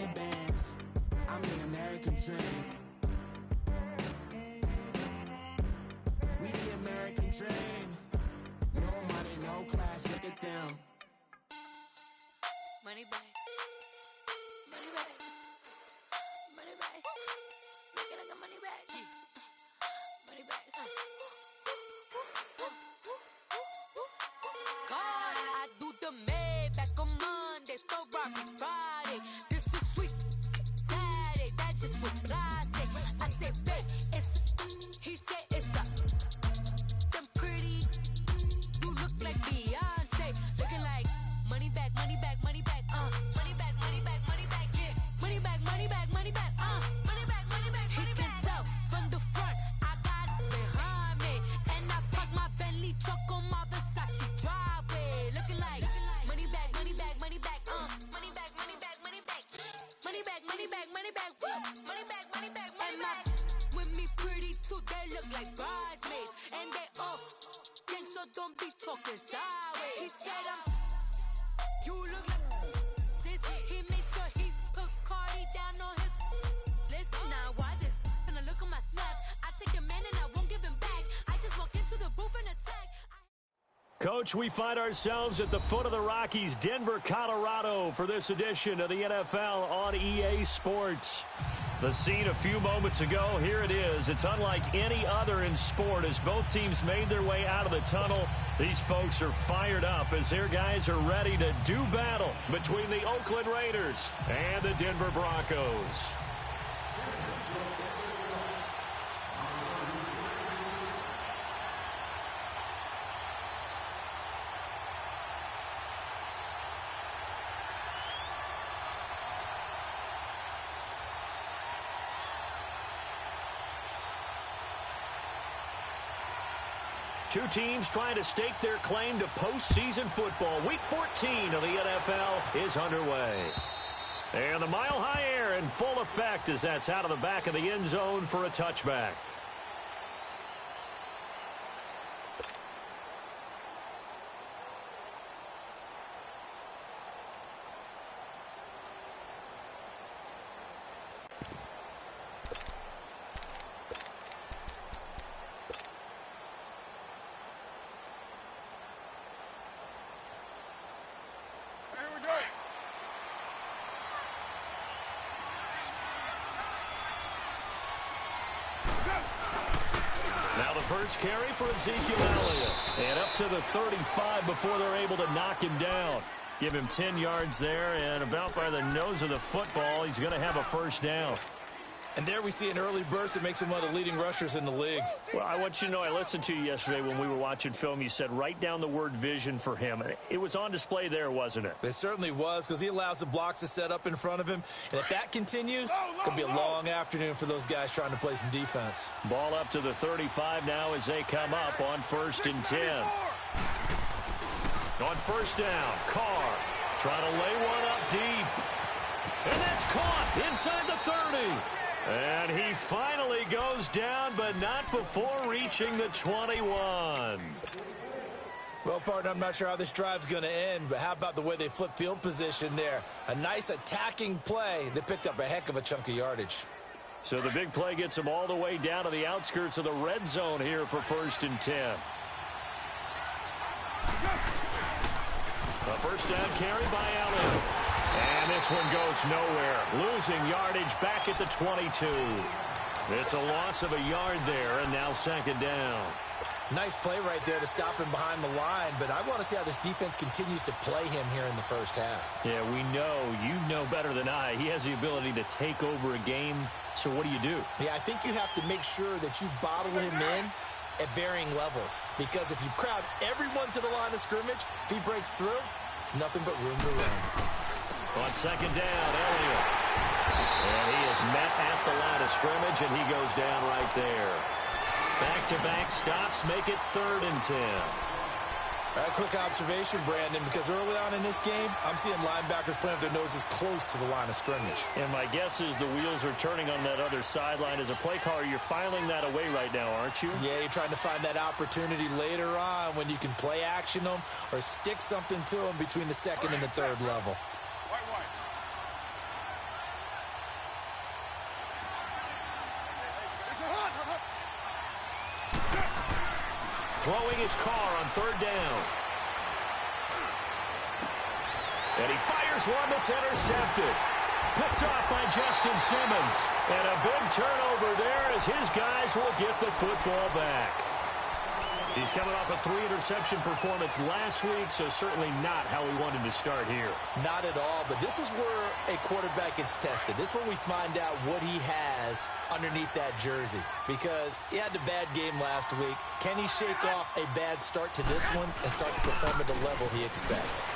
money bands. I'm the American dream. We the American dream. No money, no class, look at them. Money bag. Money bag. Money bag. Looking like a money bag. Money bag. God, I do the Maybach on Monday, Ferrari Friday. This is sweet Saturday, that's just what I say. I say, babe, it's he said it's a them pretty. You look like Beyonce, looking like money bag, money bag, money bag, money bag, money bag, money bag, yeah, money bag, money bag, money bag, money bag, money bag. He can tell from the front, I got it behind me, and I park my Bentley truck on my Versace driveway, looking like money bag, money bag, money bag, money bag, money bag, money bag, money bag, money bag, money bag, money bag, money bag, money bag. With me pretty too, they look like bridesmaids, and they all gang, so don't be talking sideways. He said you look like this. He makes sure he put Cardi down on his list. Now why this? Gonna look on my snap. I take a man and I won't give him back. I just walk into the booth and attack. Coach, we find ourselves at the foot of the Rockies, Denver, Colorado, for this edition of the NFL on EA Sports. The scene a few moments ago, here it is. It's unlike any other in sport as both teams made their way out of the tunnel. These folks are fired up as their guys are ready to do battle between the Oakland Raiders and the Denver Broncos. Two teams trying to stake their claim to postseason football. Week 14 of the NFL is underway. And the mile-high air in full effect as that's out of the back of the end zone for a touchback. Now the first carry for Ezekiel Elliott. And up to the 35 before they're able to knock him down. Give him 10 yards there, and about by the nose of the football, he's going to have a first down. And there we see an early burst that makes him one of the leading rushers in the league. Well, I want you to know, I listened to you yesterday when we were watching film. You said write down the word vision for him. It was on display there, wasn't it? It certainly was, because he allows the blocks to set up in front of him. And if that continues, it could be a long afternoon for those guys trying to play some defense. Ball up to the 35 now as they come up on 1st and 10. On first down, Carr trying to lay one up deep. And that's caught inside the 30. And he finally goes down, but not before reaching the 21. Well, partner, I'm not sure how this drive's going to end, but how about the way they flip field position there? A nice attacking play that picked up a heck of a chunk of yardage. So the big play gets them all the way down to the outskirts of the red zone here for 1st and 10. A first down carry by Elliott. And this one goes nowhere. Losing yardage back at the 22. It's a loss of a yard there, and now 2nd down. Nice play right there to stop him behind the line, but I want to see how this defense continues to play him here in the first half. Yeah, we know. You know better than I. He has the ability to take over a game, so what do? Yeah, I think you have to make sure that you bottle him in at varying levels, because if you crowd everyone to the line of scrimmage, if he breaks through, it's nothing but room to run. On 2nd down, Elliott. And he is met at the line of scrimmage, and he goes down right there. Back-to-back stops make it 3rd and 10. A quick observation, Brandon, because early on in this game, I'm seeing linebackers playing with their noses close to the line of scrimmage. And my guess is the wheels are turning on that other sideline. As a play caller, you're filing that away right now, aren't you? Yeah, you're trying to find that opportunity later on when you can play action them or stick something to them between the 2nd and the 3rd level. throwing his car on third down. And he fires one that's intercepted. Picked off by Justin Simmons. And a big turnover there as his guys will get the football back. He's coming off a 3-interception performance last week, so certainly not how he wanted to start here. Not at all, but this is where a quarterback gets tested. This is when we find out what he has underneath that jersey. Because he had the bad game last week. Can he shake off a bad start to this one and start to perform at the level he expects?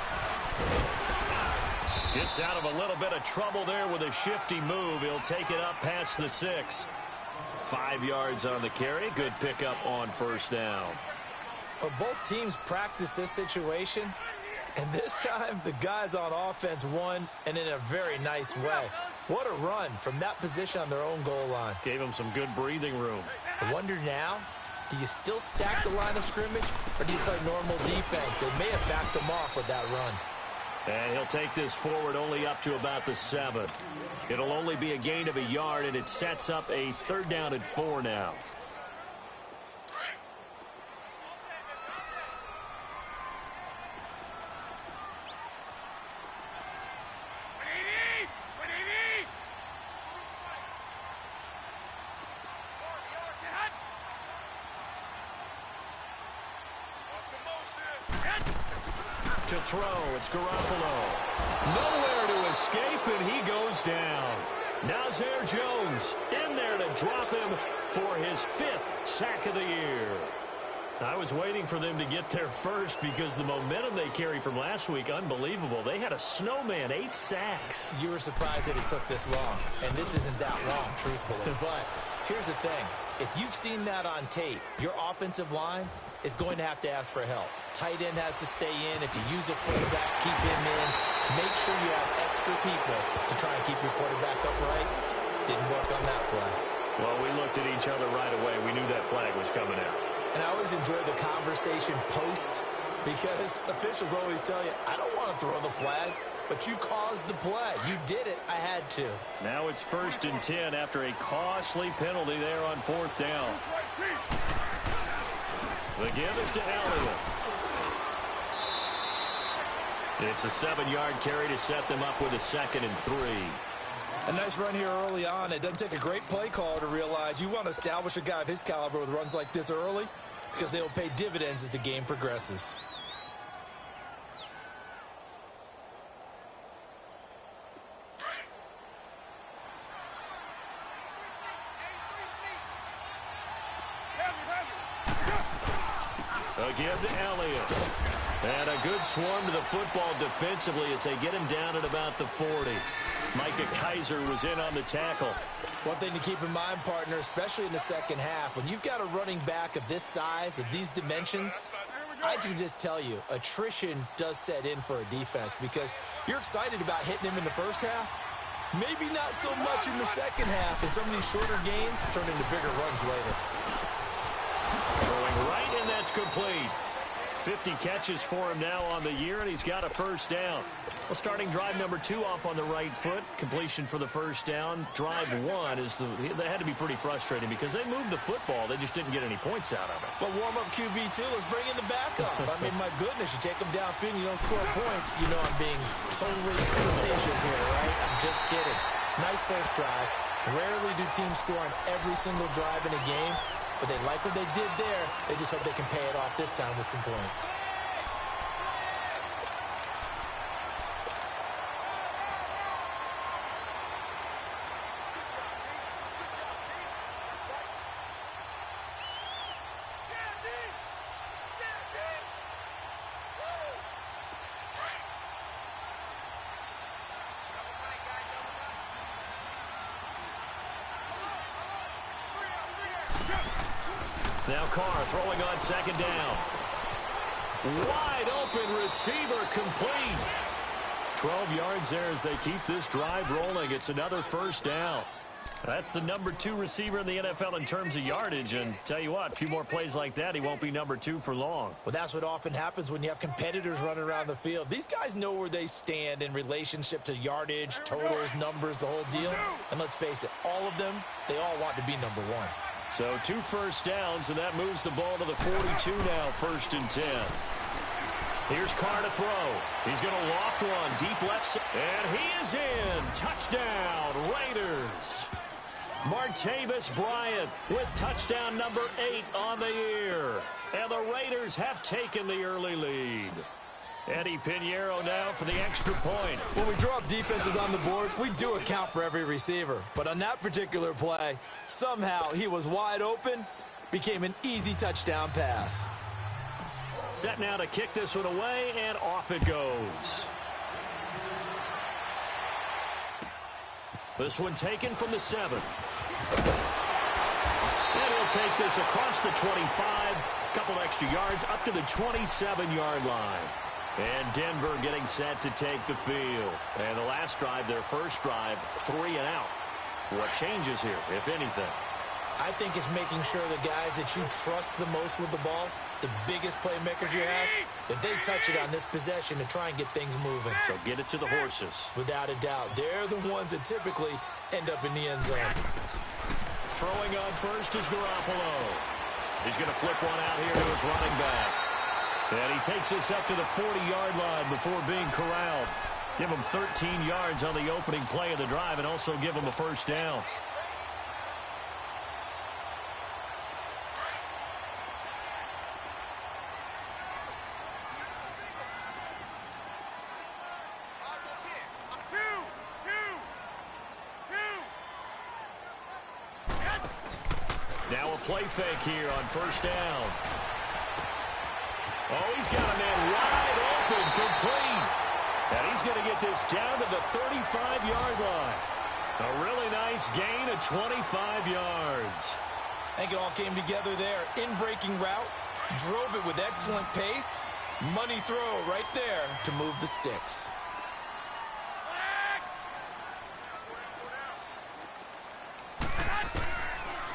Gets out of a little bit of trouble there with a shifty move. He'll take it up past the 6. 5 yards on the carry. Good pickup on first down. Well, both teams practice this situation, and this time the guys on offense won, and in a very nice way. What a run from that position on their own goal line. Gave them some good breathing room. I wonder now, do you still stack the line of scrimmage, or do you play normal defense? They may have backed them off with that run. And he'll take this forward only up to about the 7. It'll only be a gain of a yard, and it sets up a 3rd down and 4 now. To throw, it's Garoppolo. Nowhere to escape, and he goes down. Now Zare Jones in there to drop him for his 5th sack of the year. I was waiting for them to get there first because the momentum they carry from last week, unbelievable. They had a snowman, 8 sacks. You were surprised that it took this long, and this isn't that long, truthfully. But here's the thing. If you've seen that on tape, your offensive line is going to have to ask for help. Tight end has to stay in. If you use a fullback, keep him in. Make sure you have extra people to try and keep your quarterback upright. Didn't work on that play. Well, we looked at each other right away. We knew that flag was coming out. And I always enjoy the conversation post because officials always tell you, I don't want to throw the flag, but you caused the play. You did it. I had to. Now it's 1st and 10 after a costly penalty there on 4th down. The give is to Elliott. It's a 7-yard carry to set them up with a 2nd and 3. A nice run here early on. It doesn't take a great play caller to realize you want to establish a guy of his caliber with runs like this early because they will pay dividends as the game progresses. A give to Elliott. And a good swarm to the football defensively as they get him down at about the 40. Micah Kaiser was in on the tackle. One thing to keep in mind, partner, especially in the second half, when you've got a running back of this size, of these dimensions, I can just tell you, attrition does set in for a defense because you're excited about hitting him in the first half. Maybe not so much in the second half, and some of these shorter gains turn into bigger runs later. Throwing right, and that's complete. 50 catches for him now on the year, and he's got a 1st down. Well, starting drive number 2 off on the right foot. Completion for the 1st down. Drive 1 is they had to be pretty frustrating because they moved the football. They just didn't get any points out of it. But warm-up QB2, let's bring in the backup. I mean, my goodness, you take them downfield and you don't score points. You know I'm being totally facetious here, right? I'm just kidding. Nice first drive. Rarely do teams score on every single drive in a game. But they like what they did there. They just hope they can pay it off this time with some points. Now Carr throwing on 2nd down. Wide open receiver complete. 12 yards there as they keep this drive rolling. It's another 1st down. That's the number 2 receiver in the NFL in terms of yardage. And tell you what, a few more plays like that, he won't be number 2 for long. Well, that's what often happens when you have competitors running around the field. These guys know where they stand in relationship to yardage, totals, numbers, the whole deal. And let's face it, all of them, they all want to be number 1. So 2 first downs, and that moves the ball to the 42 now, 1st and 10. Here's Carr to throw. He's going to loft one deep left side. And he is in. Touchdown, Raiders. Martavis Bryant with touchdown number 8 on the year. And the Raiders have taken the early lead. Eddie Pinheiro now for the extra point. When we draw up defenses on the board, we do account for every receiver. But on that particular play, somehow he was wide open, became an easy touchdown pass. Set now to kick this one away, and off it goes. This one taken from the 7. And he'll take this across the 25. Couple extra yards up to the 27-yard line. And Denver getting set to take the field. And the last drive, their first drive, 3 and out. What changes here, if anything? I think it's making sure the guys that you trust the most with the ball, the biggest playmakers you have, that they touch it on this possession to try and get things moving. So get it to the horses. Without a doubt. They're the ones that typically end up in the end zone. Throwing on first is Garoppolo. He's going to flip one out here to his running back. And he takes this up to the 40-yard line before being corralled. Give him 13 yards on the opening play of the drive and also give him a first down. Now a play fake here on first down. Oh, he's got a man wide open, complete. And he's going to get this down to the 35-yard line. A really nice gain of 25 yards. I think it all came together there. In-breaking route, drove it with excellent pace. Money throw right there to move the sticks.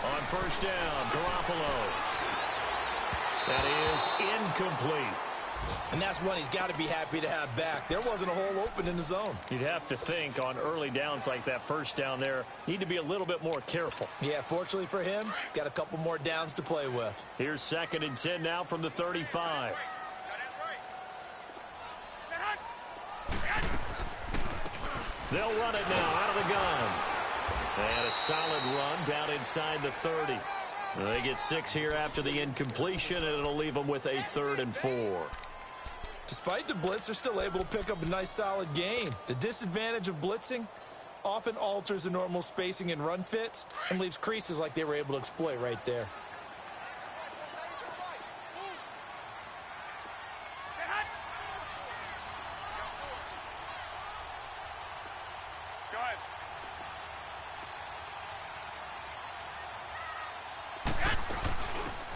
On first down, Garoppolo. That is incomplete. And that's one he's got to be happy to have back. There wasn't a hole open in the zone. You'd have to think on early downs like that first down there, need to be a little bit more careful. Yeah, fortunately for him, got a couple more downs to play with. Here's 2nd and 10 now from the 35. They'll run it now out of the gun. And a solid run down inside the 30. They get 6 here after the incompletion, and it'll leave them with a 3rd and 4. Despite the blitz, they're still able to pick up a nice solid gain. The disadvantage of blitzing often alters the normal spacing and run fits and leaves creases like they were able to exploit right there.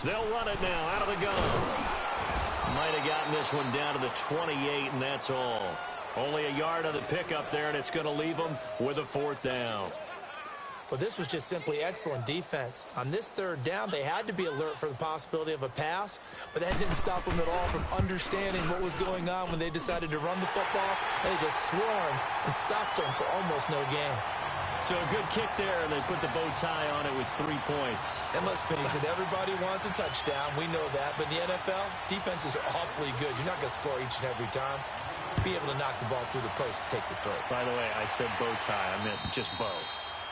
They'll run it now out of the gun. Might have gotten this one down to the 28, and that's all. Only a yard of the pickup there, and it's going to leave them with a 4th down. Well, this was just simply excellent defense. On this 3rd down, they had to be alert for the possibility of a pass, but that didn't stop them at all from understanding what was going on when they decided to run the football. They just swarmed and stopped them for almost no gain. So a good kick there, and they put the bow tie on it with 3 points. And let's face it, everybody wants a touchdown. We know that. But in the NFL, defenses are awfully good. You're not going to score each and every time. Be able to knock the ball through the post and take the throw. By the way, I said bow tie. I meant just bow.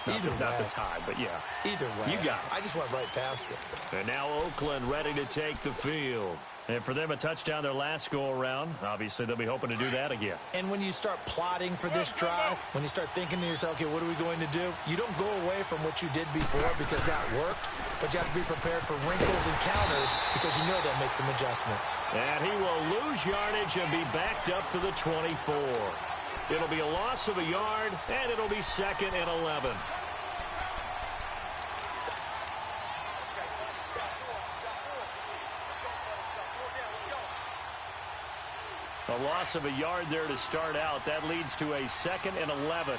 Not the tie, but yeah. Either way. You got it. I just went right past it. And now Oakland ready to take the field. And for them, a touchdown their last go-around. Obviously, they'll be hoping to do that again. And when you start plotting for this drive, when you start thinking to yourself, okay, what are we going to do? You don't go away from what you did before because that worked, but you have to be prepared for wrinkles and counters because you know they'll make some adjustments. And he will lose yardage and be backed up to the 24. It'll be a loss of a yard, and it'll be 2nd and 11. A loss of a yard there to start out. That leads to a 2nd and 11.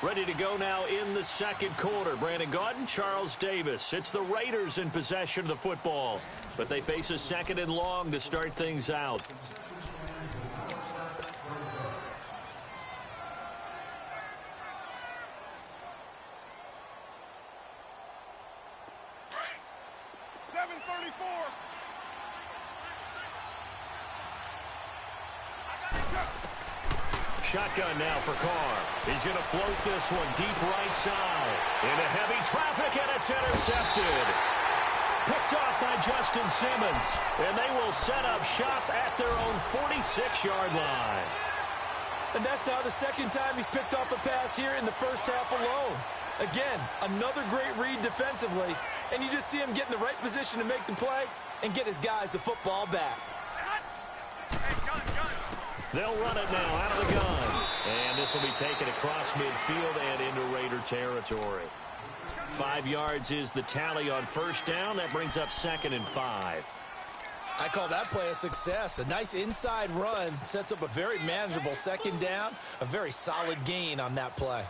Ready to go now in the 2nd quarter. Brandon Gaudin, Charles Davis. It's the Raiders in possession of the football, but they face a 2nd and long to start things out. 734. Shotgun now for Carr. He's going to float this one deep right side. Into heavy traffic, and it's intercepted. Picked off by Justin Simmons. And they will set up shop at their own 46-yard line. And that's now the second time he's picked off a pass here in the first half alone. Again, another great read defensively. And you just see him get in the right position to make the play and get his guys the football back. They'll run it now out of the gun. And this will be taken across midfield and into Raider territory. 5 yards is the tally on first down. That brings up 2nd and 5. I call that play a success. A nice inside run sets up a very manageable second down. A very solid gain on that play.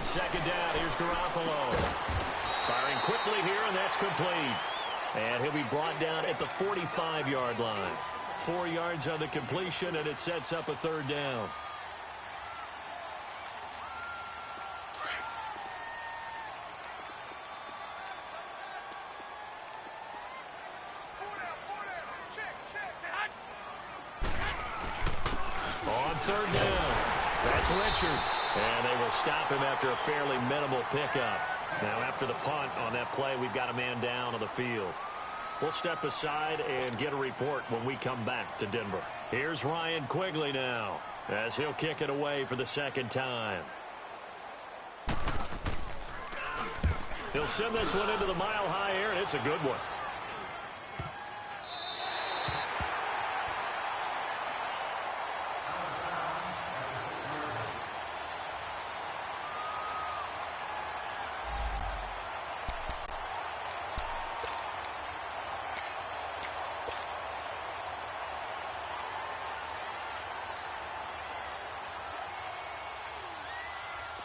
Second down, here's Garoppolo. Firing quickly here, and that's complete. And he'll be brought down at the 45-yard line. 4 yards on the completion, and it sets up a 3rd down. On 3rd down. That's Richards. And they will stop him after a fairly minimal pickup. Now, after the punt on that play, we've got a man down on the field. We'll step aside and get a report when we come back to Denver. Here's Ryan Quigley now, as he'll kick it away for the 2nd time. He'll send this one into the mile-high air, and it's a good one.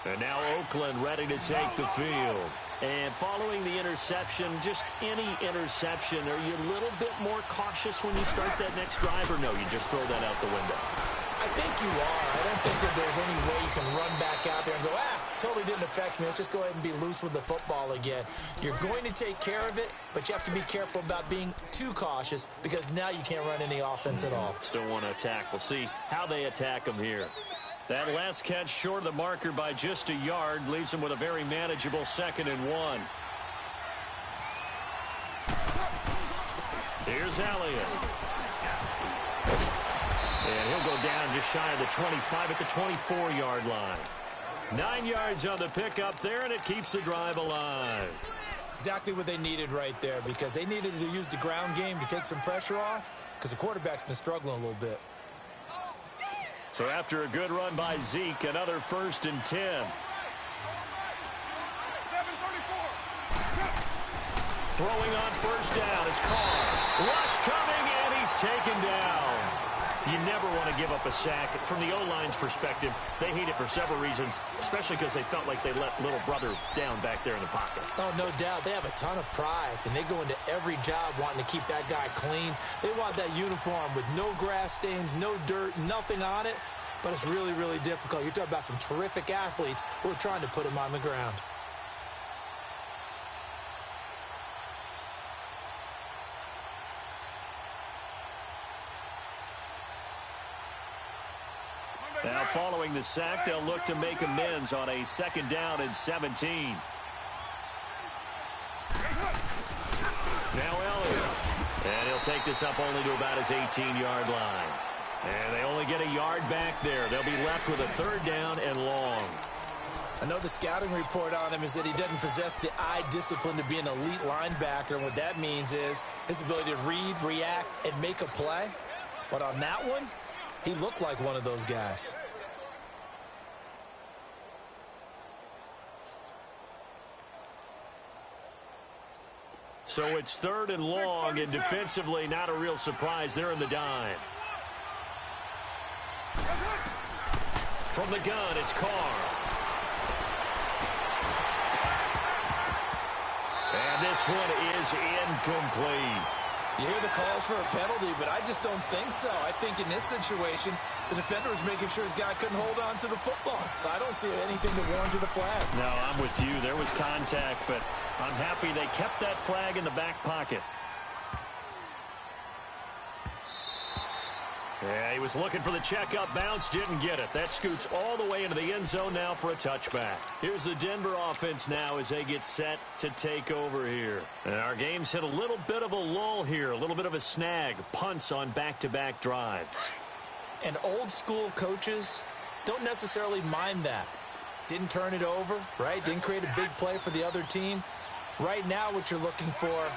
And now Oakland ready to take the field. And following the interception, just any interception, are you a little bit more cautious when you start that next drive, or no, you just throw that out the window? I think you are. I don't think that there's any way you can run back out there and go, totally didn't affect me. Let's just go ahead and be loose with the football again. You're going to take care of it, but you have to be careful about being too cautious because now you can't run any offense at all. Still want to attack. We'll see how they attack them here. That last catch short of the marker by just a yard leaves him with a very manageable 2nd and 1. Here's Elliott. And he'll go down just shy of the 25 at the 24-yard line. 9 yards on the pickup there, and it keeps the drive alive. Exactly what they needed right there, because they needed to use the ground game to take some pressure off, because the quarterback's been struggling a little bit. So after a good run by Zeke, another 1st and 10. 734. Throwing on first down is Carr. Rush coming, and he's taken down. You never want to give up a sack. From the O-line's perspective, they hate it for several reasons, especially because they felt like they let little brother down back there in the pocket. Oh, no doubt. They have a ton of pride, and they go into every job wanting to keep that guy clean. They want that uniform with no grass stains, no dirt, nothing on it, but it's really, really difficult. You're talking about some terrific athletes who are trying to put him on the ground. Now, following the sack, they'll look to make amends on a 2nd down and 17. Now Elliott. And he'll take this up only to about his 18-yard line. And they only get a yard back there. They'll be left with a 3rd down and long. I know the scouting report on him is that he doesn't possess the eye discipline to be an elite linebacker. And what that means is his ability to read, react, and make a play. But on that one, he looked like one of those guys. So it's 3rd and long, and defensively, not a real surprise. They're in the dime. From the gun, it's Carr. And this one is incomplete. You hear the calls for a penalty, but I just don't think so. I think in this situation, the defender was making sure his guy couldn't hold on to the football. So I don't see anything to warrant the flag. No, I'm with you. There was contact, but I'm happy they kept that flag in the back pocket. Yeah, he was looking for the checkup bounce, didn't get it. That scoots all the way into the end zone now for a touchback. Here's the Denver offense now as they get set to take over here. And our game's hit a little bit of a lull here, a little bit of a snag. Punts on back-to-back drives. And old school coaches don't necessarily mind that. Didn't turn it over, right? Didn't create a big play for the other team. Right now what you're looking for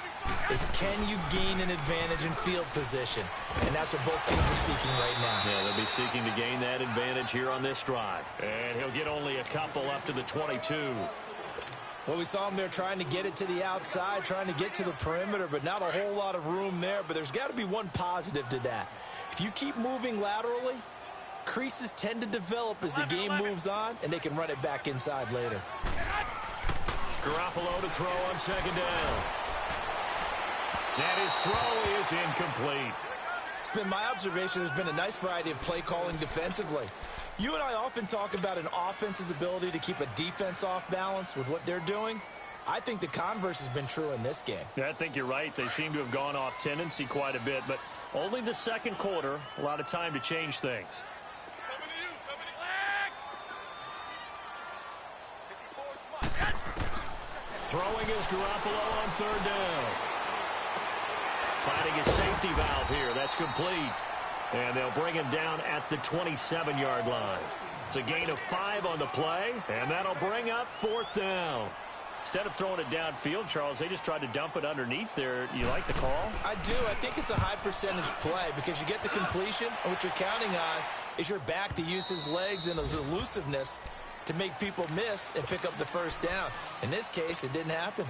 is can you gain an advantage in field position? And that's what both teams are seeking right now. Yeah, they'll be seeking to gain that advantage here on this drive. And he'll get only a couple up to the 22. Well, we saw him there trying to get it to the outside, trying to get to the perimeter, but not a whole lot of room there. But there's got to be one positive to that. If you keep moving laterally, creases tend to develop as the game moves on, and they can run it back inside later. Garoppolo to throw on second down. And his throw is incomplete. It's been my observation there's been a nice variety of play calling defensively. You and I often talk about an offense's ability to keep a defense off balance with what they're doing. I think the converse has been true in this game. Yeah, I think you're right. They seem to have gone off tendency quite a bit, but only the second quarter, a lot of time to change things. Throwing is Garoppolo on third down. Finding a safety valve here. That's complete. And they'll bring him down at the 27-yard line. It's a gain of 5 on the play, and that'll bring up fourth down. Instead of throwing it downfield, Charles, they just tried to dump it underneath there. You like the call? I do. I think it's a high percentage play because you get the completion, and what you're counting on is your back to use his legs and his elusiveness to make people miss and pick up the first down. In this case, it didn't happen.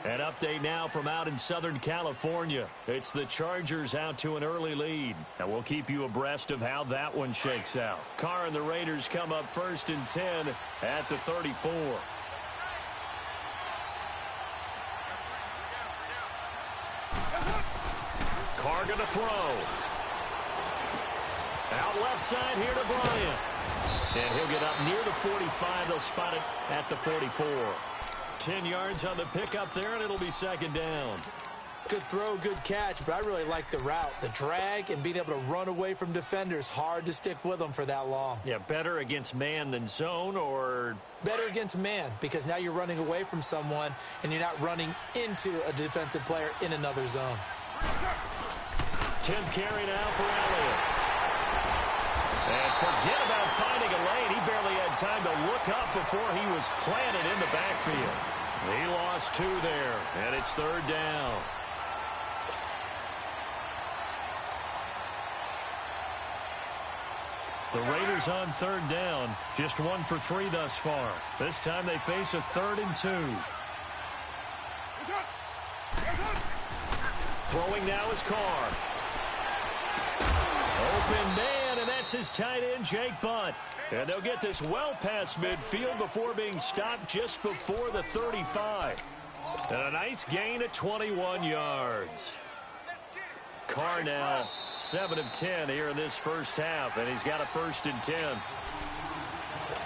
An update now from out in Southern California. It's the Chargers out to an early lead. And we'll keep you abreast of how that one shakes out. Carr and the Raiders come up 1st and 10 at the 34. Carr going to throw. Out left side here to Bryant. And he'll get up near the 45. They'll spot it at the 44. 10 yards on the pickup there, and it'll be second down. Good throw, good catch, but I really like the route. The drag and being able to run away from defenders, hard to stick with them for that long. Yeah, better against man than zone, or? Better against man, because now you're running away from someone, and you're not running into a defensive player in another zone. 10th carry now for Elliott. And forget about finding a lane. He barely had time to look up before he was planted in the backfield. He lost 2 there, and it's third down. The Raiders on third down, just 1 for 3 thus far. This time they face a 3rd and 2. Throwing now is Carr. Open man, and that's his tight end, Jake Butt. And they'll get this well past midfield before being stopped just before the 35. And a nice gain of 21 yards. Carr now 7 of 10 here in this first half, and he's got a 1st and 10.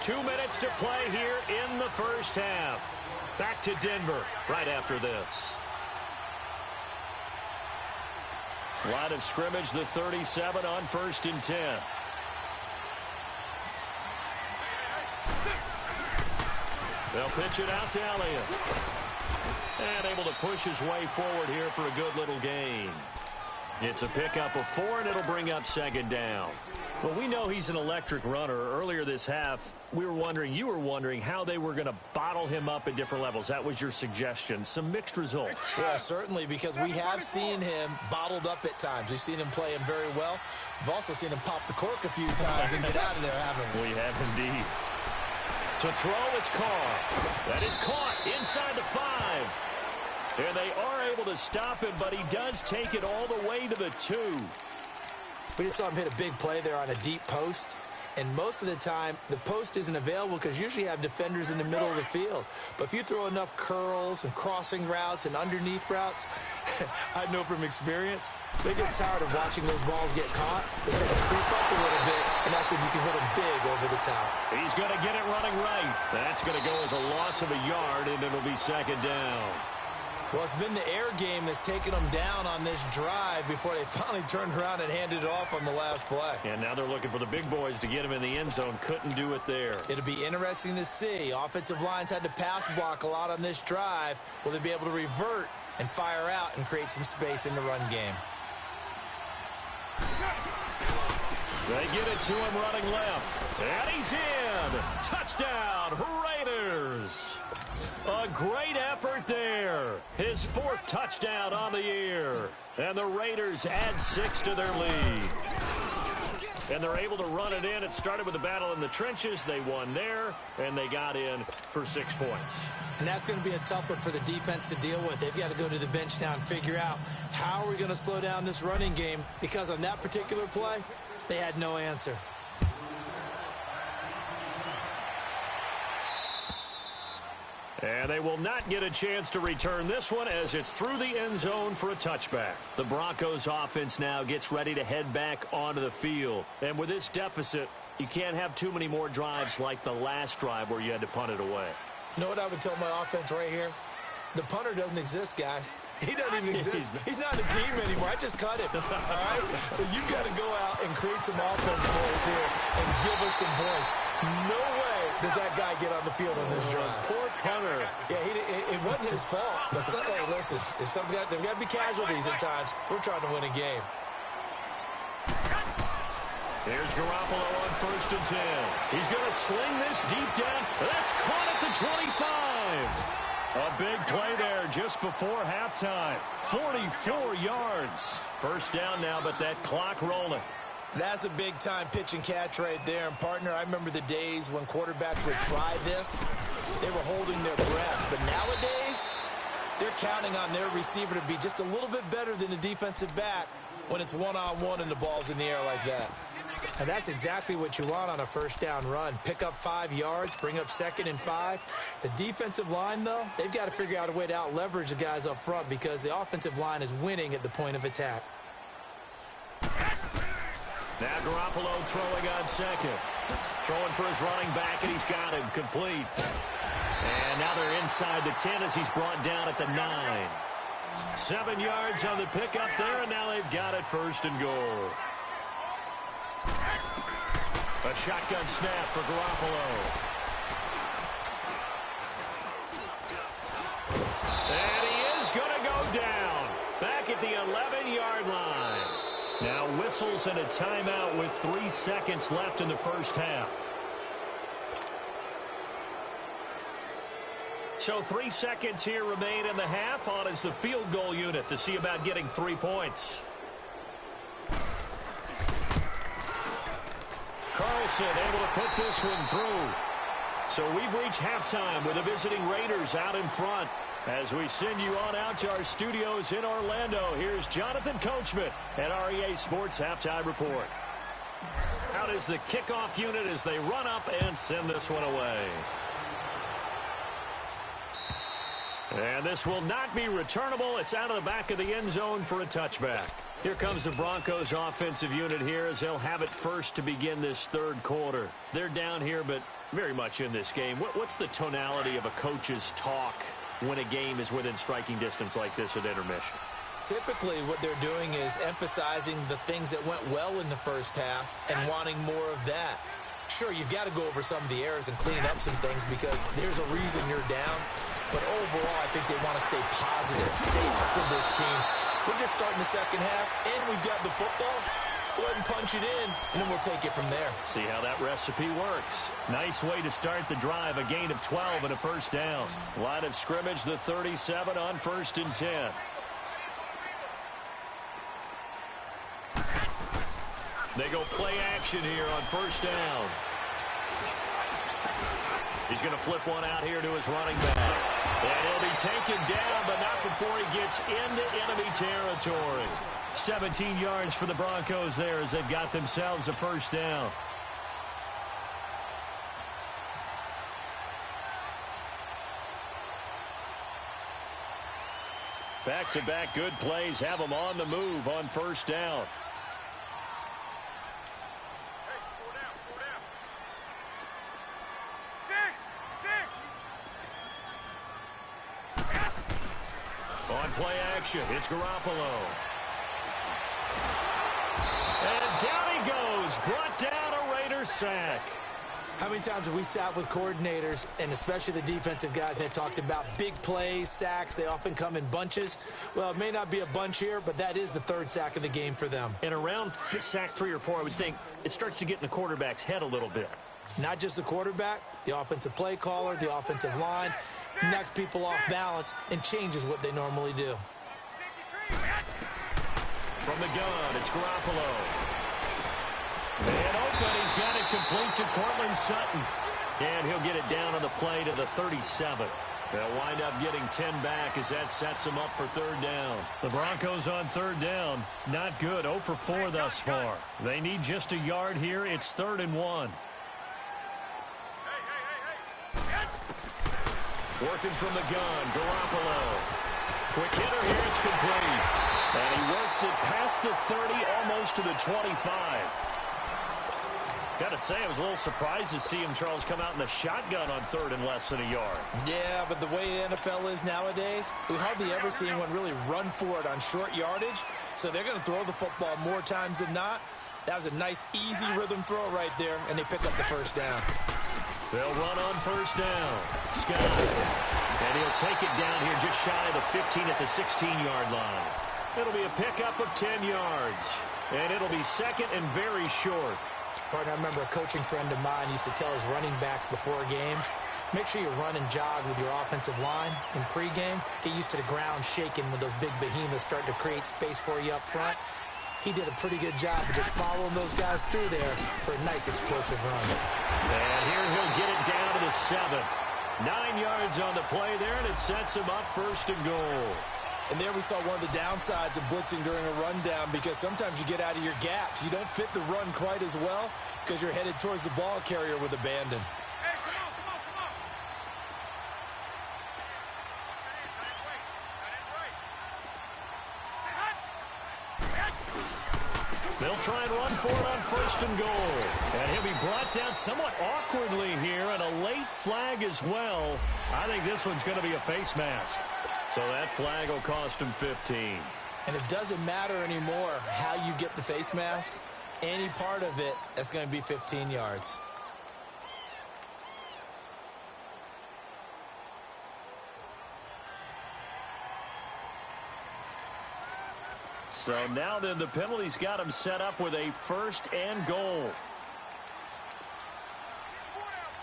2 minutes to play here in the first half. Back to Denver right after this. Line of scrimmage, the 37 on 1st and 10. They'll pitch it out to Elliott. And able to push his way forward here for a good little gain. It's a pickup of 4, and it'll bring up second down. Well, we know he's an electric runner. Earlier this half, you were wondering how they were going to bottle him up at different levels. That was your suggestion. Some mixed results. Yeah, certainly, because we have seen him bottled up at times. We've seen him play him very well. We've also seen him pop the cork a few times and get out of there, haven't we? We have indeed. To throw, it's Carr. That is caught inside the 5. And they are able to stop him, but he does take it all the way to the 2. We just saw him hit a big play there on a deep post, and most of the time, the post isn't available because usually you have defenders in the middle of the field. But if you throw enough curls and crossing routes and underneath routes, I know from experience, they get tired of watching those balls get caught. They sort of creep up a little bit, and that's when you can hit them big over the top. He's going to get it running right. That's going to go as a loss of a yard, and it'll be second down. Well, it's been the air game that's taken them down on this drive before they finally turned around and handed it off on the last play. And now they're looking for the big boys to get him in the end zone. Couldn't do it there. It'll be interesting to see. Offensive lines had to pass block a lot on this drive. Will they be able to revert and fire out and create some space in the run game? They get it to him running left. And he's in. Touchdown, Raiders. A great effort there. His 4th touchdown on the year. And the Raiders add 6 to their lead. And they're able to run it in. It started with a battle in the trenches. They won there, and they got in for 6 points. And that's going to be a tough one for the defense to deal with. They've got to go to the bench now and figure out how are we going to slow down this running game, because on that particular play, they had no answer. And they will not get a chance to return this one as it's through the end zone for a touchback. The Broncos offense now gets ready to head back onto the field. And with this deficit, you can't have too many more drives like the last drive where you had to punt it away. You know what I would tell my offense right here? The punter doesn't exist, guys. He doesn't even exist. He's not a team anymore. I just cut him. All right? So you've got to go out and create some offense for us here and give us some points. No way does that guy get on the field on this drive. Poor punter. Yeah, it wasn't his fault. But hey, listen, there's got to be casualties at times. We're trying to win a game. Here's Garoppolo on 1st and 10. He's going to sling this deep down. That's caught at the 25. A big play there just before halftime. 44 yards. First down now, but that clock rolling. That's a big-time pitch and catch right there. And, partner, I remember the days when quarterbacks would try this. They were holding their breath. But nowadays, they're counting on their receiver to be just a little bit better than the defensive back when it's one-on-one and the ball's in the air like that. And that's exactly what you want on a first down run. Pick up 5 yards, bring up 2nd and 5. The defensive line, though, they've got to figure out a way to out-leverage the guys up front because the offensive line is winning at the point of attack. Now Garoppolo throwing on 2nd. Throwing for his running back, and he's got him complete. And now they're inside the 10 as he's brought down at the 9. 7 yards on the pickup there, and now they've got it 1st and goal. A shotgun snap for Garoppolo. And he is going to go down. Back at the 11-yard line. Now whistles and a timeout with 3 seconds left in the first half. So 3 seconds here remain in the half. On is the field goal unit to see about getting 3 points. Carlson able to put this one through. So we've reached halftime with the visiting Raiders out in front. As we send you on out to our studios in Orlando, here's Jonathan Coachman at REA Sports Halftime Report. Out is the kickoff unit as they run up and send this one away. And this will not be returnable. It's out of the back of the end zone for a touchback. Here comes the Broncos offensive unit here as they'll have it first to begin this 3rd quarter. They're down here, but very much in this game. What's the tonality of a coach's talk when a game is within striking distance like this at intermission? Typically, what they're doing is emphasizing the things that went well in the first half and wanting more of that. Sure, you've got to go over some of the errors and clean up some things because there's a reason you're down. But overall, I think they want to stay positive, stay up with this team. We're just starting the second half, and we've got the football. Let's go ahead and punch it in, and then we'll take it from there. See how that recipe works. Nice way to start the drive, a gain of 12 and a first down. Line of scrimmage, the 37 on 1st and 10. They go play action here on 1st down. He's going to flip one out here to his running back. And he'll be taken down, but not before he gets into enemy territory. 17 yards for the Broncos there as they've got themselves a first down. Back-to-back good plays have them on the move on first down. On play action, it's Garoppolo. And down he goes, brought down a Raider sack. How many times have we sat with coordinators, and especially the defensive guys, that talked about big plays, sacks? They often come in bunches. Well, it may not be a bunch here, but that is the third sack of the game for them. And around sack 3 or 4, I would think it starts to get in the quarterback's head a little bit. Not just the quarterback, the offensive play caller, the offensive line, knocks people off balance and changes what they normally do. From the gun, it's Garoppolo. And open, he's got it complete to Cortland Sutton. And he'll get it down on the play to the 37. They'll wind up getting 10 back as that sets them up for third down. The Broncos on third down. Not good, 0 for 4 thus far. They need just a yard here. It's 3rd and 1. Working from the gun, Garoppolo. Quick hitter here, it's complete. And he works it past the 30, almost to the 25. Got to say, I was a little surprised to see him, Charles, come out in the shotgun on 3rd and less than a yard. Yeah, but the way the NFL is nowadays, we hardly ever see anyone really run for it on short yardage. So they're going to throw the football more times than not. That was a nice, easy rhythm throw right there, and they pick up the first down. They'll run on first down. Scott. And he'll take it down here just shy of the 15 at the 16-yard line. It'll be a pickup of 10 yards. And it'll be second and very short. Partner, I remember a coaching friend of mine used to tell his running backs before games, make sure you run and jog with your offensive line in pregame. Get used to the ground shaking when those big behemoths start to create space for you up front. He did a pretty good job of just following those guys through there for a nice explosive run. And here he'll get it down to the 7. 9 yards on the play there, and it sets him up 1st and goal. And there we saw one of the downsides of blitzing during a rundown, because sometimes you get out of your gaps. You don't fit the run quite as well because you're headed towards the ball carrier with abandon. Hey, come on. They'll try and run for it on 1st and goal. And he'll be brought down somewhat awkwardly here, and a late flag as well. I think this one's going to be a face mask. So that flag will cost him 15. And it doesn't matter anymore how you get the face mask. Any part of it, that's going to be 15 yards. So now then the penalty's got him set up with a 1st and goal.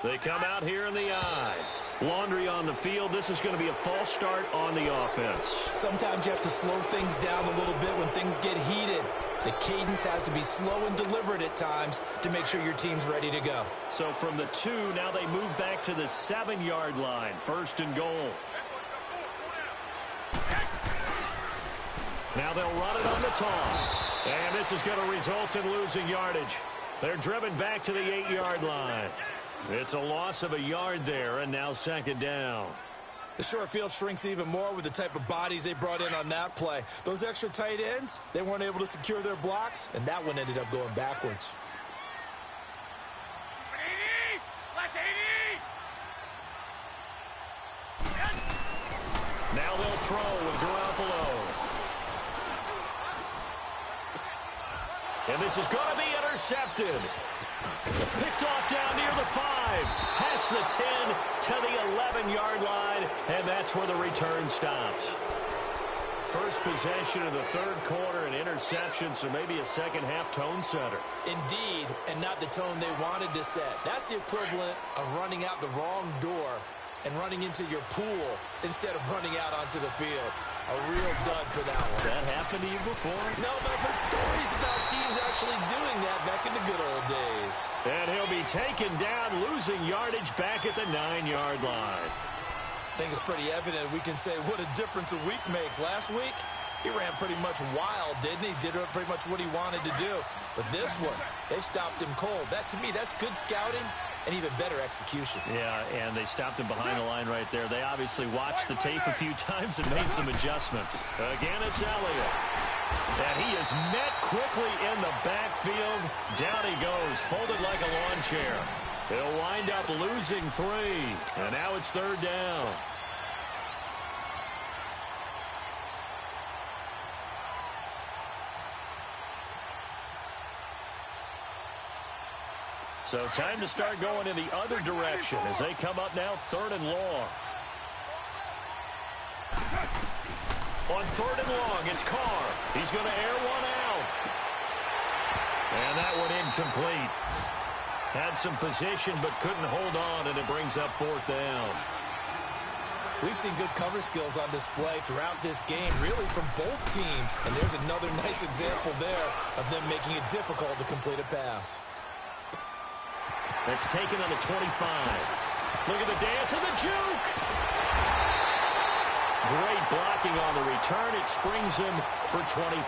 They come out here in the eye. Laundry on the field. This is going to be a false start on the offense. Sometimes you have to slow things down a little bit when things get heated. The cadence has to be slow and deliberate at times to make sure your team's ready to go. So from the 2, now they move back to the 7-yard line. 1st and goal. Now they'll run it on the toss. And this is going to result in losing yardage. They're driven back to the 8-yard line. It's a loss of a yard there, and now 2nd down. The short field shrinks even more with the type of bodies they brought in on that play. Those extra tight ends, they weren't able to secure their blocks, and that one ended up going backwards. Now they'll throw with Garoppolo. And this is going to be intercepted. Picked off down near the 5, past the 10 to the 11-yard line, and that's where the return stops. First possession of the 3rd quarter, an interception, so maybe a second-half tone setter. Indeed, and not the tone they wanted to set. That's the equivalent of running out the wrong door and running into your pool instead of running out onto the field. A real dud for that one. Has that happened to you before? No, but I've heard stories about teams actually doing that back in the good old days. And he'll be taken down, losing yardage back at the 9-yard line. I think it's pretty evident. We can say what a difference a week makes. Last week, he ran pretty much wild, didn't he? Did pretty much what he wanted to do. But this one, they stopped him cold. That, to me, that's good scouting and even better execution. Yeah, and they stopped him behind the line right there. They obviously watched the tape a few times and made some adjustments. Again, it's Elliott. And he is met quickly in the backfield. Down he goes, folded like a lawn chair. He'll wind up losing 3, and now it's 3rd down. So time to start going in the other direction as they come up now 3rd and long. On 3rd and long, it's Carr. He's going to air one out. And that one incomplete. Had some position but couldn't hold on, and it brings up 4th down. We've seen good cover skills on display throughout this game, really from both teams. And there's another nice example there of them making it difficult to complete a pass. That's taken on the 25. Look at the dance and the juke. Great blocking on the return. It springs him for 25.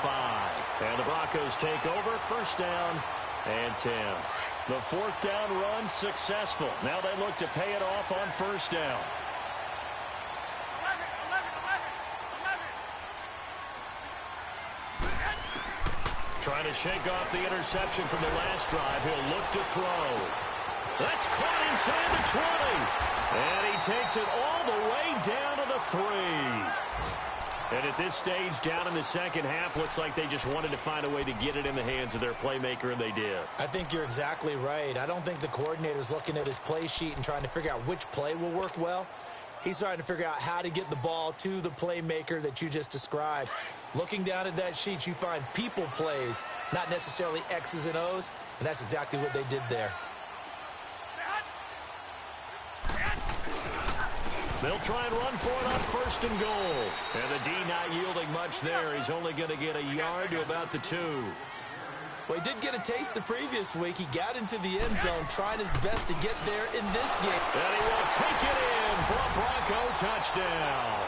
And the Broncos take over. 1st down and 10. The 4th down run successful. Now they look to pay it off on 1st down. Trying to shake off the interception from the last drive. He'll look to throw. That's caught inside the 20. And he takes it all the way down to the 3. And at this stage, down in the second half, looks like they just wanted to find a way to get it in the hands of their playmaker, and they did. I think you're exactly right. I don't think the coordinator's looking at his play sheet and trying to figure out which play will work well. He's trying to figure out how to get the ball to the playmaker that you just described. Looking down at that sheet, you find people plays, not necessarily X's and O's, and that's exactly what they did there. They'll try and run for it on 1st and goal. And the D not yielding much there. He's only going to get a yard to about the 2. Well, he did get a taste the previous week. He got into the end zone, trying his best to get there in this game. And he will take it in for a Bronco touchdown.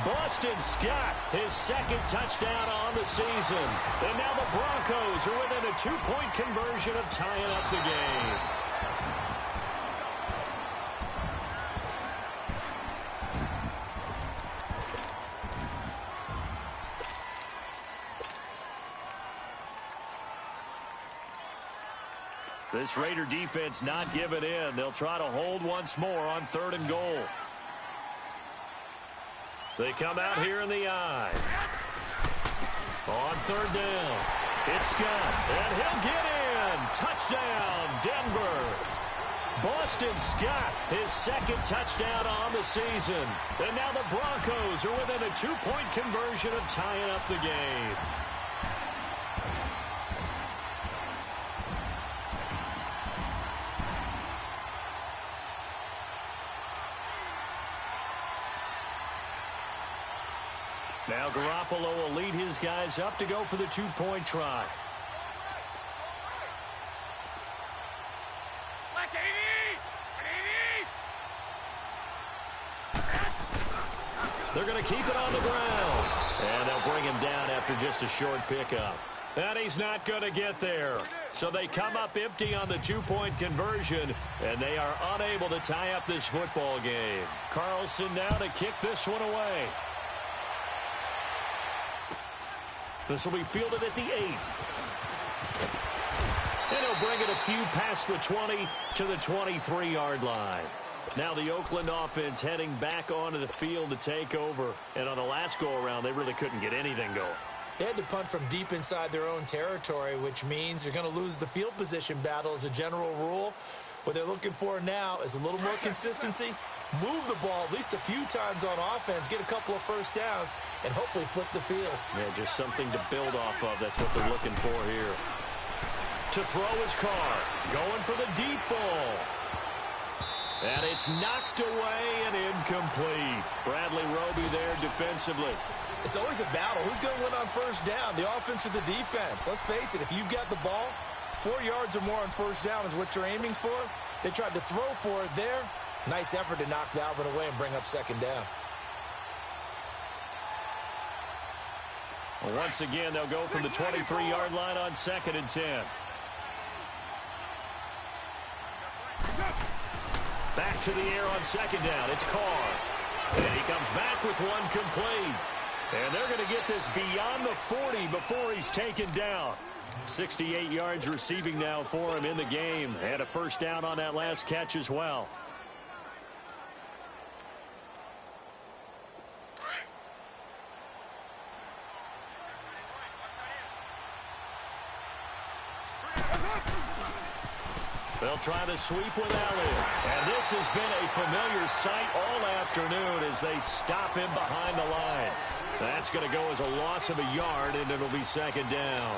Boston Scott, his 2nd touchdown on the season. And now the Broncos are within a 2-point conversion of tying up the game. This Raider defense not giving in. They'll try to hold once more on 3rd and goal. They come out here in the I. On 3rd down, it's Scott, and he'll get in. Touchdown, Denver. Boston Scott, his 2nd touchdown on the season. And now the Broncos are within a 2-point conversion of tying up the game. Now Garoppolo will lead his guys up to go for the 2-point try. They're going to keep it on the ground. And they'll bring him down after just a short pickup. And he's not going to get there. So they come up empty on the 2-point conversion, and they are unable to tie up this football game. Carlson now to kick this one away. This will be fielded at the 8. And he'll bring it a few past the 20 to the 23-yard line. Now the Oakland offense heading back onto the field to take over. And on the last go-around, they really couldn't get anything going. They had to punt from deep inside their own territory, which means you're going to lose the field position battle as a general rule. What they're looking for now is a little more consistency, move the ball at least a few times on offense, get a couple of 1st downs, and hopefully flip the field. Yeah, just something to build off of. That's what they're looking for here. To throw his Carr, going for the deep ball. And it's knocked away and incomplete. Bradley Roby there defensively. It's always a battle. Who's going to win on 1st down, the offense or the defense? Let's face it, if you've got the ball, 4 yards or more on 1st down is what you're aiming for. They tried to throw for it there. Nice effort to knock Dalvin away and bring up 2nd down. Well, once again, they'll go from the 23-yard line on 2nd and 10. Back to the air on second down. It's Carr. And he comes back with one complete. And they're going to get this beyond the 40 before he's taken down. 68 yards receiving now for him in the game. Had a first down on that last catch as well. They'll try the sweep with Elliott. And this has been a familiar sight all afternoon as they stop him behind the line. That's going to go as a loss of a yard, and it'll be second down.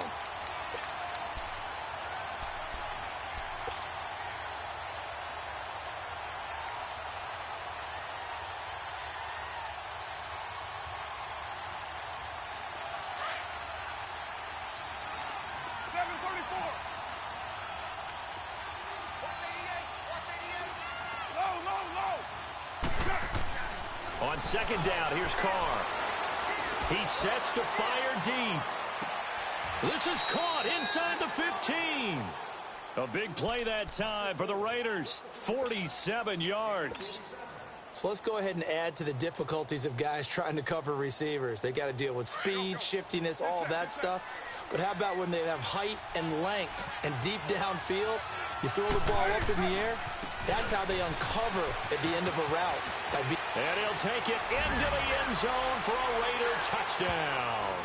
On second down, here's Carr. He sets to fire deep. This is caught inside the 15. A big play that time for the Raiders. 47 yards. So let's go ahead and add to the difficulties of guys trying to cover receivers. They got to deal with speed, shiftiness, all that stuff. But how about when they have height and length and deep downfield? You throw the ball up in the air. That's how they uncover at the end of a route. And he'll take it into the end zone for a Raider touchdown.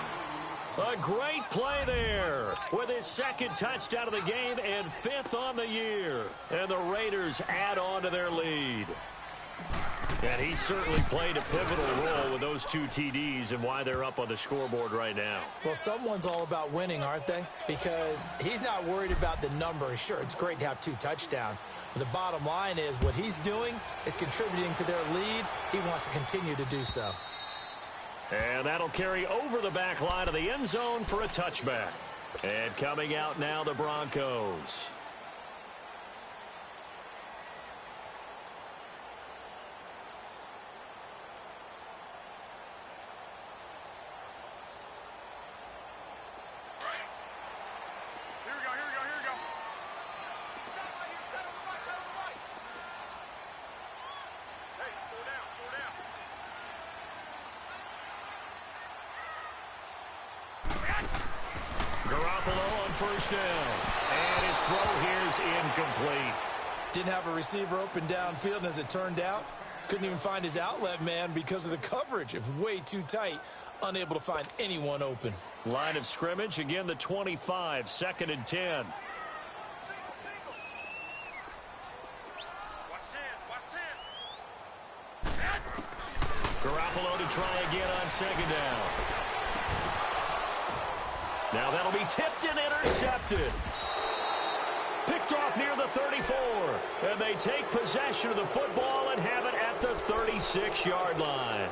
A great play there with his second touchdown of the game and 5th on the year. And the Raiders add on to their lead. And he certainly played a pivotal role with those 2 TDs and why they're up on the scoreboard right now. Well, someone's all about winning, aren't they? Because he's not worried about the number. Sure, it's great to have 2 touchdowns. But the bottom line is what he's doing is contributing to their lead. He wants to continue to do so. And that'll carry over the back line of the end zone for a touchback. And coming out now, the Broncos. First down. And his throw here is incomplete. Didn't have a receiver open downfield, and as it turned out, couldn't even find his outlet man because of the coverage. It was way too tight, unable to find anyone open. Line of scrimmage, again the 25, 2nd and 10. Garoppolo to try again on second down. Now that'll be tipped and intercepted. Picked off near the 34. And they take possession of the football and have it at the 36-yard line.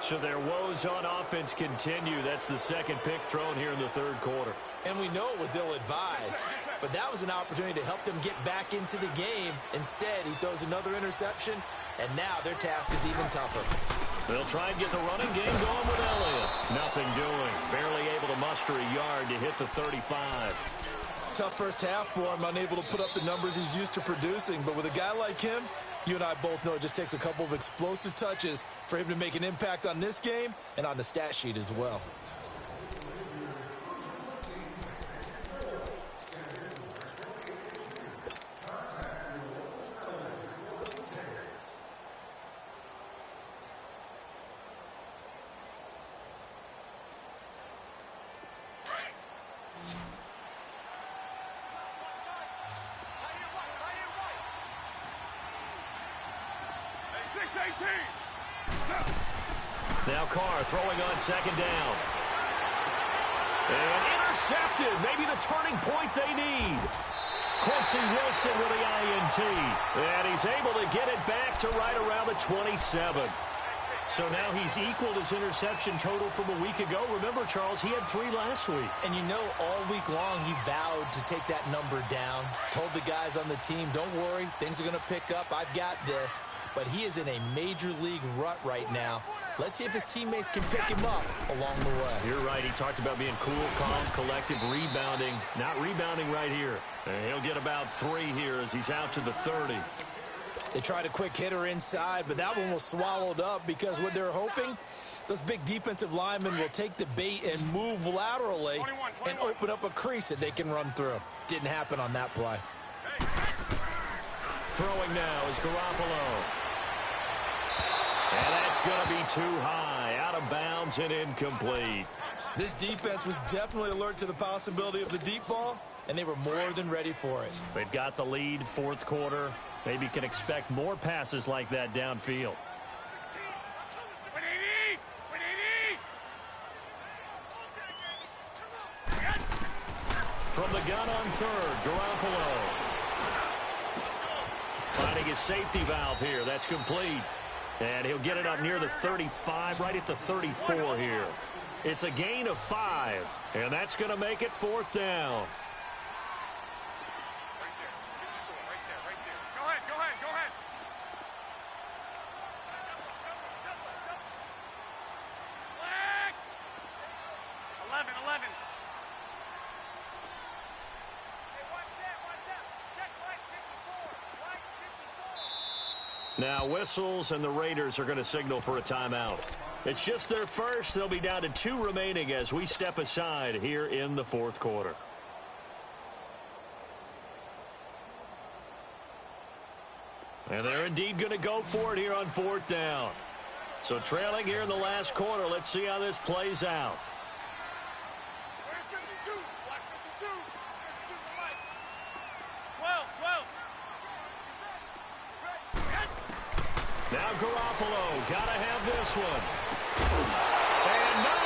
So their woes on offense continue. That's the second pick thrown here in the 3rd quarter. And we know it was ill-advised. But that was an opportunity to help them get back into the game. Instead, he throws another interception. And now their task is even tougher. They'll try and get the running game going with Elliott. Nothing doing. Barely able to muster a yard to hit the 35. Tough first half for him, unable to put up the numbers he's used to producing. But with a guy like him, you and I both know it just takes a couple of explosive touches for him to make an impact on this game and on the stat sheet as well. Now Carr throwing on second down. And intercepted. Maybe the turning point they need. Quincy Wilson with the INT. And he's able to get it back to right around the 27. So now he's equaled his interception total from a week ago. Remember, Charles, he had 3 last week. And you know, all week long he vowed to take that number down. Told the guys on the team, don't worry, things are going to pick up. I've got this. But he is in a major league rut right now. Let's see if his teammates can pick him up along the way. You're right. He talked about being cool, calm, collective, rebounding. Not rebounding right here. And he'll get about 3 here as he's out to the 30. They tried a quick hitter inside, but that one was swallowed up because what they're hoping, those big defensive linemen will take the bait and move laterally and open up a crease that they can run through. Didn't happen on that play. Throwing now is Garoppolo. And that's going to be too high, out of bounds and incomplete. This defense was definitely alert to the possibility of the deep ball, and they were more than ready for it. They've got the lead, fourth quarter. Maybe can expect more passes like that downfield. From the gun on third, Garoppolo. Finding his safety valve here. That's complete. And he'll get it up near the 35, right at the 34 here. It's a gain of 5, and that's going to make it fourth down. Go ahead. Flag! 11. Hey, one set. Check right 54. Now whistles, and the Raiders are going to signal for a timeout. It's just their first. They'll be down to 2 remaining as we step aside here in the fourth quarter. And they're indeed going to go for it here on fourth down. So trailing here in the last quarter. Let's see how this plays out. Where's 52? Watch 52. 52's the light. 12. Now Garoppolo. Got to have this one. And no,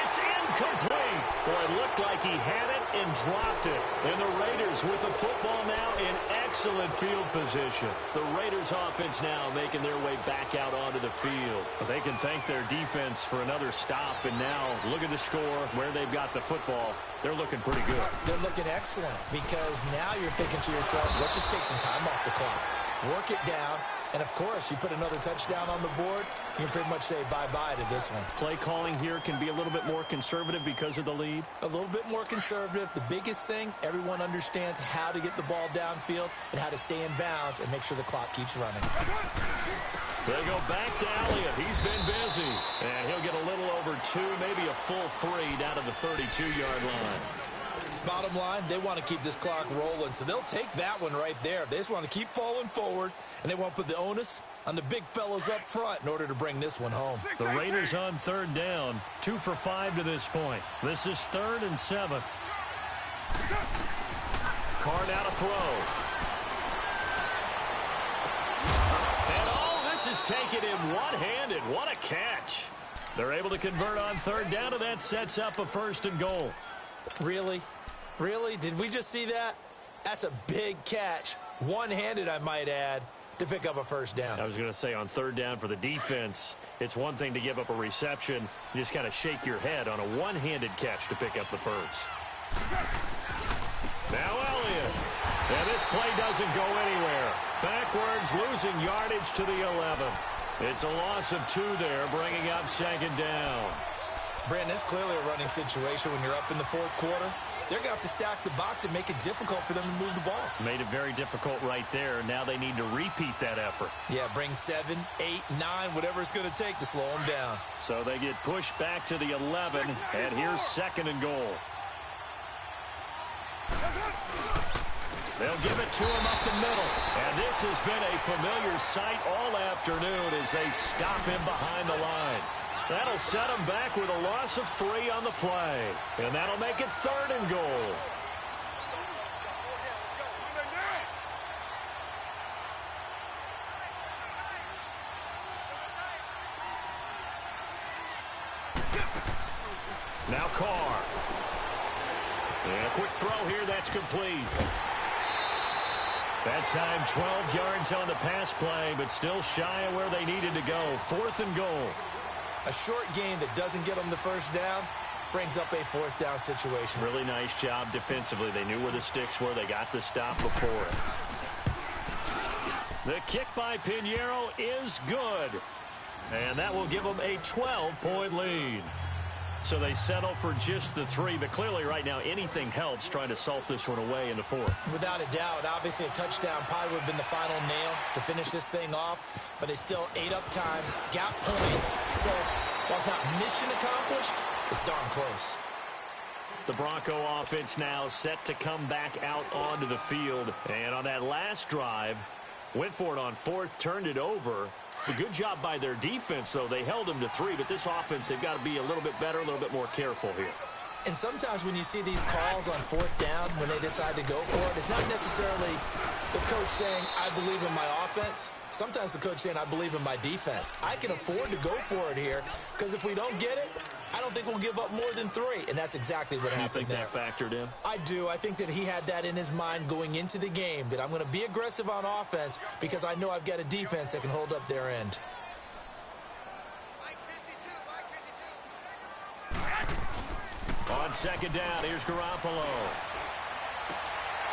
it's incomplete. Boy, it looked like he had it and dropped it. And the Raiders with the football now in excellent field position. The Raiders offense now making their way back out onto the field. But they can thank their defense for another stop. And now look at the score, where they've got the football. They're looking pretty good. They're looking excellent because now you're thinking to yourself, let's just take some time off the clock. Work it down. And, of course, you put another touchdown on the board, you can pretty much say bye-bye to this one. Play calling here can be a little bit more conservative because of the lead. A little bit more conservative. The biggest thing, everyone understands how to get the ball downfield and how to stay in bounds and make sure the clock keeps running. They go back to Elliott. He's been busy. And he'll get a little over 2, maybe a full 3 down to the 32-yard line. Bottom line, they want to keep this clock rolling, so they'll take that one right there. They just want to keep falling forward, and they want to put the onus on the big fellas up front in order to bring this one home. The Raiders on third down, 2 for 5 to this point. This is 3rd and 7. Carr now to throw. And all this is taken in one-handed. What a catch. They're able to convert on third down, and that sets up a 1st and goal. Really? Really? Did we just see that? That's a big catch. One-handed, I might add, to pick up a 1st down. I was going to say on third down for the defense, it's one thing to give up a reception. You just kind of shake your head on a one-handed catch to pick up the 1st. Now Elliott. And this play doesn't go anywhere. Backwards, losing yardage to the 11. It's a loss of 2 there, bringing up 2nd down. Brandon, it's clearly a running situation when you're up in the 4th quarter. They're going to have to stack the box and make it difficult for them to move the ball. Made it very difficult right there. Now they need to repeat that effort. Yeah, bring 7, 8, 9, whatever it's going to take to slow them down. So they get pushed back to the 11, and here's 2nd and goal. They'll give it to him up the middle. And this has been a familiar sight all afternoon as they stop him behind the line. That'll set him back with a loss of 3 on the play. And that'll make it 3rd and goal. Now Carr. And a quick throw here, that's complete. That time 12 yards on the pass play, but still shy of where they needed to go. 4th and goal. A short gain that doesn't get them the 1st down brings up a 4th down situation. Really nice job defensively. They knew where the sticks were. They got the stop before it. The kick by Pinheiro is good. And that will give them a 12-point lead. So they settle for just the 3, but clearly right now anything helps trying to salt this one away in the 4th. Without a doubt, obviously a touchdown probably would have been the final nail to finish this thing off, but it's still ate up time, got points. So while it's not mission accomplished, it's darn close. The Bronco offense now set to come back out onto the field. And on that last drive, went for it on 4th, turned it over. A good job by their defense, though. They held them to 3, but this offense, they've got to be a little bit better, a little bit more careful here. And sometimes when you see these calls on 4th down, when they decide to go for it, it's not necessarily the coach saying, I believe in my offense. Sometimes the coach saying, I believe in my defense. I can afford to go for it here, because if we don't get it, I don't think we'll give up more than 3. And that's exactly what happened there. You think that factored in? I do. I think that he had that in his mind going into the game, that I'm going to be aggressive on offense because I know I've got a defense that can hold up their end. On 2nd down, here's Garoppolo.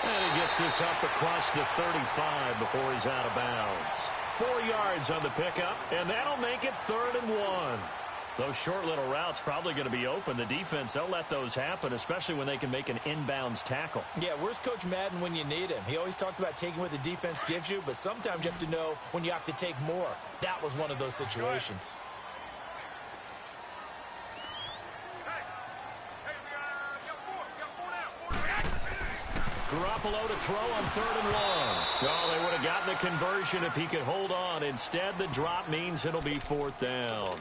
And he gets this up across the 35 before he's out of bounds. 4 yards on the pickup, and that'll make it 3rd and 1. Those short little routes probably going to be open. The defense, they'll let those happen, especially when they can make an inbounds tackle. Yeah, where's Coach Madden when you need him? He always talked about taking what the defense gives you, but sometimes you have to know when you have to take more. That was one of those situations. Garoppolo to throw on 3rd and 1. Oh, they would have gotten the conversion if he could hold on. Instead, the drop means it'll be 4th down.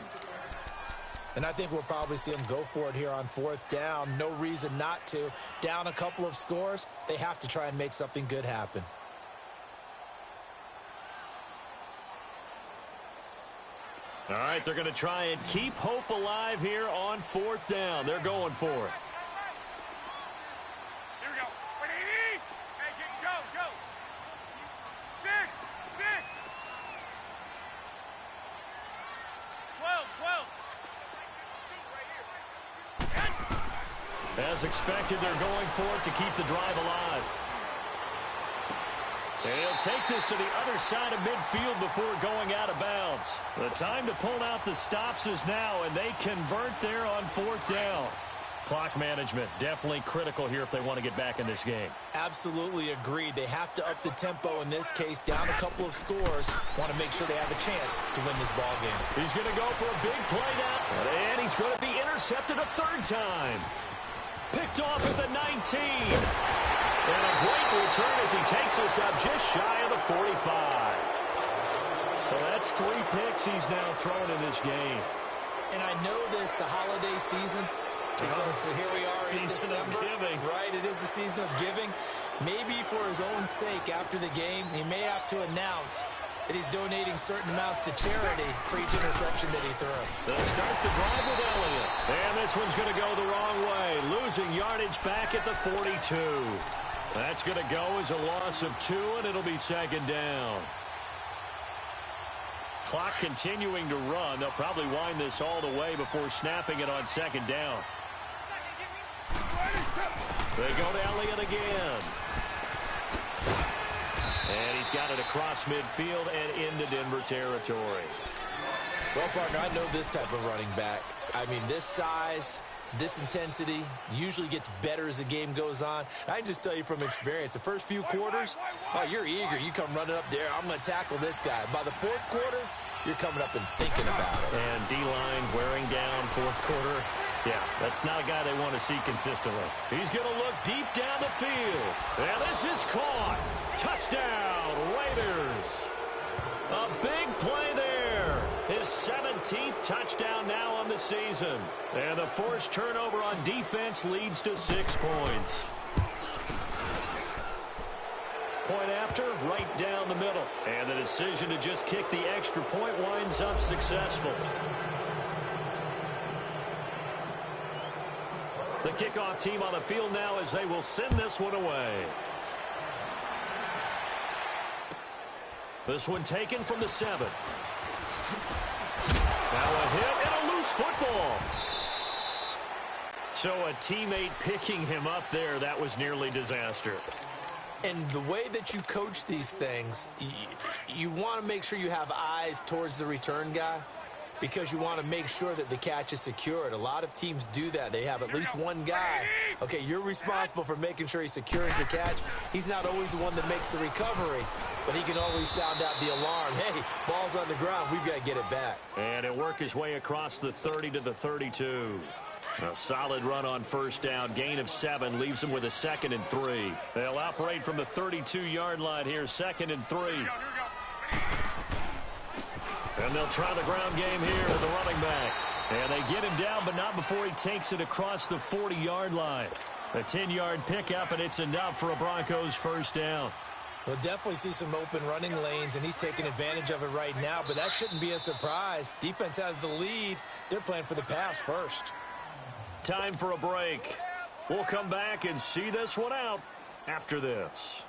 And I think we'll probably see them go for it here on 4th down. No reason not to. Down a couple of scores, they have to try and make something good happen. All right, they're going to try and keep hope alive here on 4th down. They're going for it. Here we go. Hey, go. 6. 12. As expected, they're going for it to keep the drive alive. And he'll take this to the other side of midfield before going out of bounds. The time to pull out the stops is now, and they convert there on 4th down. Clock management, definitely critical here if they want to get back in this game. Absolutely agreed. They have to up the tempo in this case, down a couple of scores. Want to make sure they have a chance to win this ball game. He's going to go for a big play now, and he's going to be intercepted a 3rd time. Picked off at the 19. And a great return as he takes us up just shy of the 45. Well, that's 3 picks he's now thrown in this game. And I know this, the holiday season, because here we are in December. Giving. Right, it is the season of giving. Maybe for his own sake after the game, he may have to announce that he's donating certain amounts to charity for each interception that he threw. They'll start the drive with Elliott. And this one's going to go the wrong way. Losing yardage back at the 42. That's going to go as a loss of 2, and it'll be 2nd down. Clock continuing to run. They'll probably wind this all the way before snapping it on 2nd down. They go to Elliott again. And he's got it across midfield and into Denver territory. Well, partner, I know this type of running back. I mean, this size, this intensity usually gets better as the game goes on. I can just tell you from experience, the first few quarters, oh, you're eager. You come running up there, I'm going to tackle this guy. By the 4th quarter, you're coming up and thinking about it. And D-line wearing down 4th quarter. Yeah, that's not a guy they want to see consistently. He's going to look deep down the field. And this is caught. Touchdown, Raiders. A big play there. His 17th touchdown now on the season. And the forced turnover on defense leads to 6 points. Point after, right down the middle. And the decision to just kick the extra point winds up successful. The kickoff team on the field now as they will send this one away. This one taken from the 7. Now a hit and a loose football. So a teammate picking him up there, that was nearly disaster. And the way that you coach these things, you want to make sure you have eyes towards the return guy. because you want to make sure that the catch is secured. A lot of teams do that. They have at least one guy. Okay, you're responsible for making sure he secures the catch. He's not always the one that makes the recovery, but he can always sound out the alarm. Hey, ball's on the ground. We've got to get it back. And he'll work his way across the 30 to the 32. A solid run on first down. Gain of 7 leaves them with a 2nd and 3. They'll operate from the 32-yard line here, 2nd and 3. And they'll try the ground game here with the running back. And they get him down, but not before he takes it across the 40-yard line. A 10-yard pickup, and it's enough for a Broncos first down. We'll definitely see some open running lanes, and he's taking advantage of it right now, but that shouldn't be a surprise. Defense has the lead. They're playing for the pass first. Time for a break. We'll come back and see this one out after this.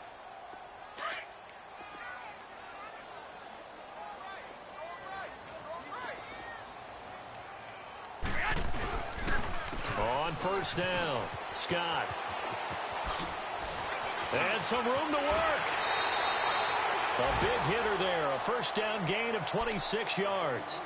On first down, Scott. And some room to work. A big hitter there, a first down gain of 26 yards.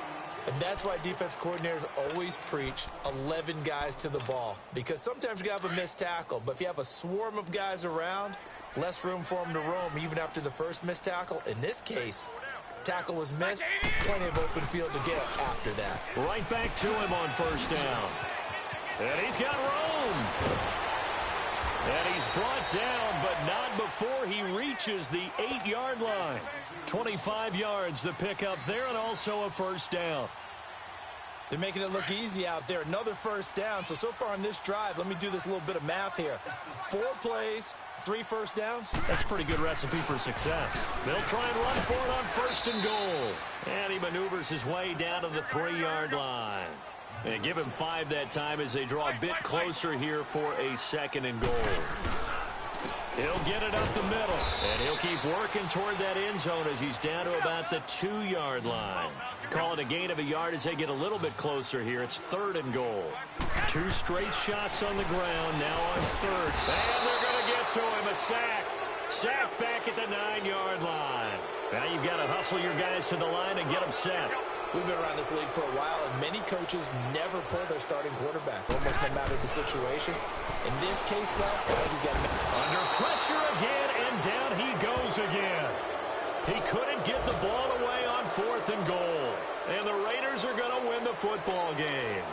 And that's why defense coordinators always preach 11 guys to the ball, because sometimes you have a missed tackle, but if you have a swarm of guys around, less room for them to roam even after the first missed tackle. In this case, tackle was missed, plenty of open field to get after that. Right back to him on first down. And he's got room. And he's brought down, but not before he reaches the 8-yard line. 25 yards the pickup there, and also a first down. They're making it look easy out there. Another first down. So far on this drive, let me do this little bit of math here. 4 plays, 3 first downs. That's a pretty good recipe for success. They'll try and run for it on first and goal. And he maneuvers his way down to the 3-yard line. And give him 5 that time as they draw a bit closer here for a 2nd and goal. He'll get it up the middle, and he'll keep working toward that end zone as he's down to about the 2-yard line. Call it a gain of a yard as they get a little bit closer here. It's 3rd and goal. 2 straight shots on the ground, now on 3rd. And they're going to get to him, a sack. Sacked back at the 9-yard line. Now you've got to hustle your guys to the line and get them set. We've been around this league for a while, and many coaches never pull their starting quarterback, almost no matter the situation. In this case, though, I think he's got under pressure again, and down he goes again. He couldn't get the ball away on 4th and goal, and the Raiders are going to win the football game.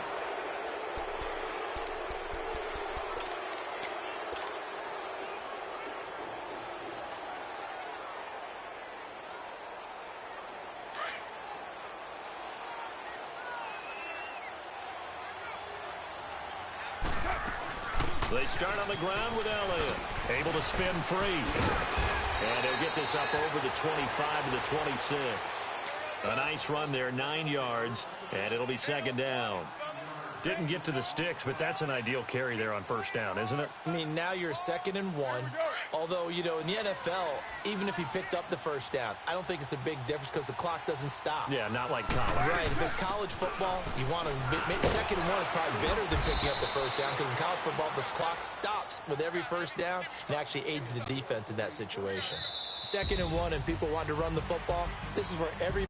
They start on the ground with Elliott. Able to spin free. And he'll get this up over the 25 to the 26. A nice run there, 9 yards, and it'll be 2nd down. Didn't get to the sticks, but that's an ideal carry there on first down, isn't it? I mean, now you're 2nd and 1. Although, you know, in the NFL, even if he picked up the first down, I don't think it's a big difference because the clock doesn't stop. Yeah, not like college. Right. If it's college football, you want to 2nd and 1 is probably better than picking up the first down because in college football, the clock stops with every first down and actually aids the defense in that situation. 2nd and 1 and people want to run the football. This is where every